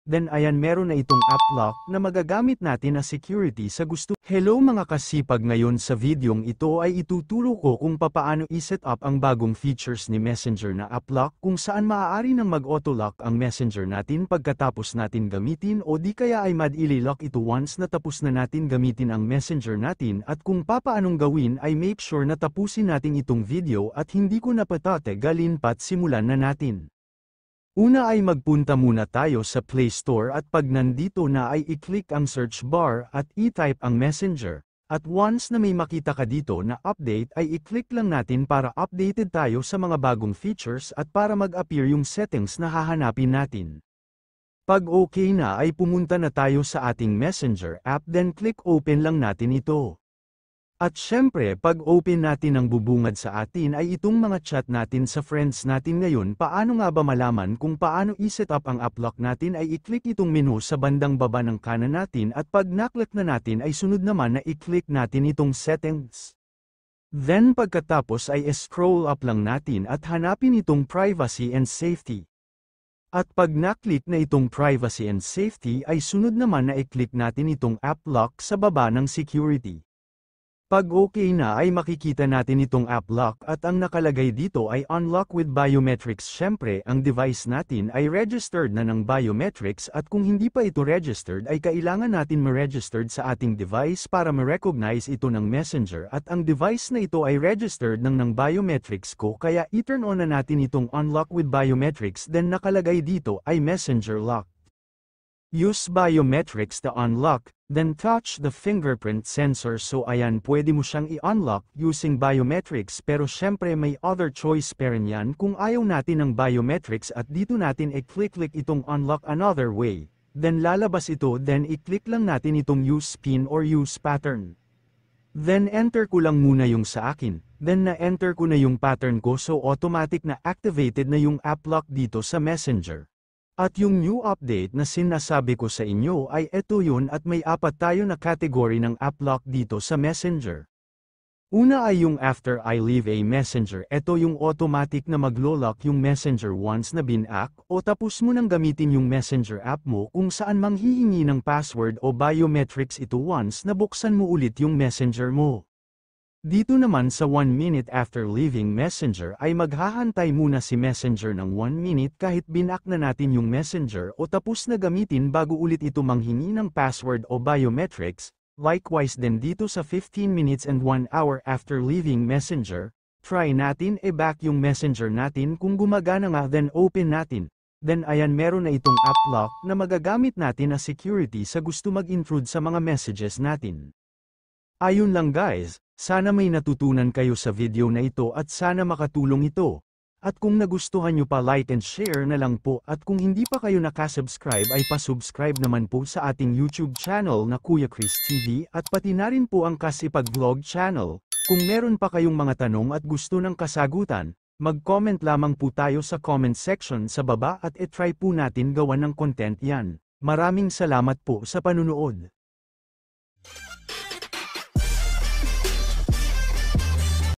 Then ayan meron na itong app lock na magagamit natin as security sa gusto. Hello mga kasipag, ngayon sa videong ito ay ituturo ko kung papaano i-set up ang bagong features ni Messenger na app lock, kung saan maaari nang mag-auto lock ang Messenger natin pagkatapos natin gamitin o di kaya ay madili lock ito once na tapos na natin gamitin ang Messenger natin, at kung papaanong gawin ay make sure na tapusin natin itong video at hindi ko na patatagalin pat simulan na natin. Una ay magpunta muna tayo sa Play Store at pag nandito na ay i-click ang search bar at i-type ang Messenger, at once na may makita ka dito na update ay i-click lang natin para updated tayo sa mga bagong features at para mag-appear yung settings na hahanapin natin. Pag okay na ay pumunta na tayo sa ating Messenger app, then click open lang natin ito. At syempre pag open natin ang bubungad sa atin ay itong mga chat natin sa friends natin. Ngayon paano nga ba malaman kung paano i-set up ang app lock natin ay i-click itong menu sa bandang baba ng kanan natin, at pag naklik na natin ay sunod naman na i-click natin itong settings. Then pagkatapos ay scroll up lang natin at hanapin itong privacy and safety. At pag naklik na itong privacy and safety ay sunod naman na i-click natin itong app lock sa baba ng security. Pag okay na ay makikita natin itong app lock at ang nakalagay dito ay unlock with biometrics. Syempre ang device natin ay registered na ng biometrics, at kung hindi pa ito registered ay kailangan natin ma-registered sa ating device para ma-recognize ito ng Messenger, at ang device na ito ay registered ng biometrics ko, kaya i-turn on na natin itong unlock with biometrics. Then nakalagay dito ay Messenger lock. Use biometrics to unlock, then touch the fingerprint sensor. So ayan, pwede mo siyang i-unlock using biometrics, pero syempre may other choice pa rin yan kung ayaw natin ng biometrics, at dito natin i-click itong unlock another way. Then lalabas ito, then i-click lang natin itong use pin or use pattern. Then enter ko lang muna yung sa akin, then na-enter ko na yung pattern ko, so automatic na activated na yung app lock dito sa Messenger. At yung new update na sinasabi ko sa inyo ay eto yun, at may apat tayo na category ng app lock dito sa Messenger. Una ay yung after I leave a messenger. Eto yung automatic na maglo-lock yung Messenger once na bin-hack o tapos mo nang gamitin yung Messenger app mo, kung saan manghihingi ng password o biometrics ito once na buksan mo ulit yung Messenger mo. Dito naman sa 1 minute after leaving Messenger ay maghahantay muna si Messenger ng 1 minute kahit binak na natin yung Messenger o tapos na gamitin bago ulit ito manghingi ng password o biometrics. Likewise din dito sa 15 minutes and 1 hour after leaving Messenger, try natin i-back yung Messenger natin. Kung gumagana nga, then open natin. Then ayan, meron na itong app lock na magagamit natin as security sa gusto mag-intrude sa mga messages natin. Ayun lang guys. Sana may natutunan kayo sa video na ito at sana makatulong ito. At kung nagustuhan nyo pa, like and share na lang po, at kung hindi pa kayo nakasubscribe ay pasubscribe naman po sa ating YouTube channel na Kuya Chris TV, at pati na rin po ang Kasipag Vlog channel. Kung meron pa kayong mga tanong at gusto ng kasagutan, mag-comment lamang po tayo sa comment section sa baba at i-try po natin gawan ng content yan. Maraming salamat po sa panunood.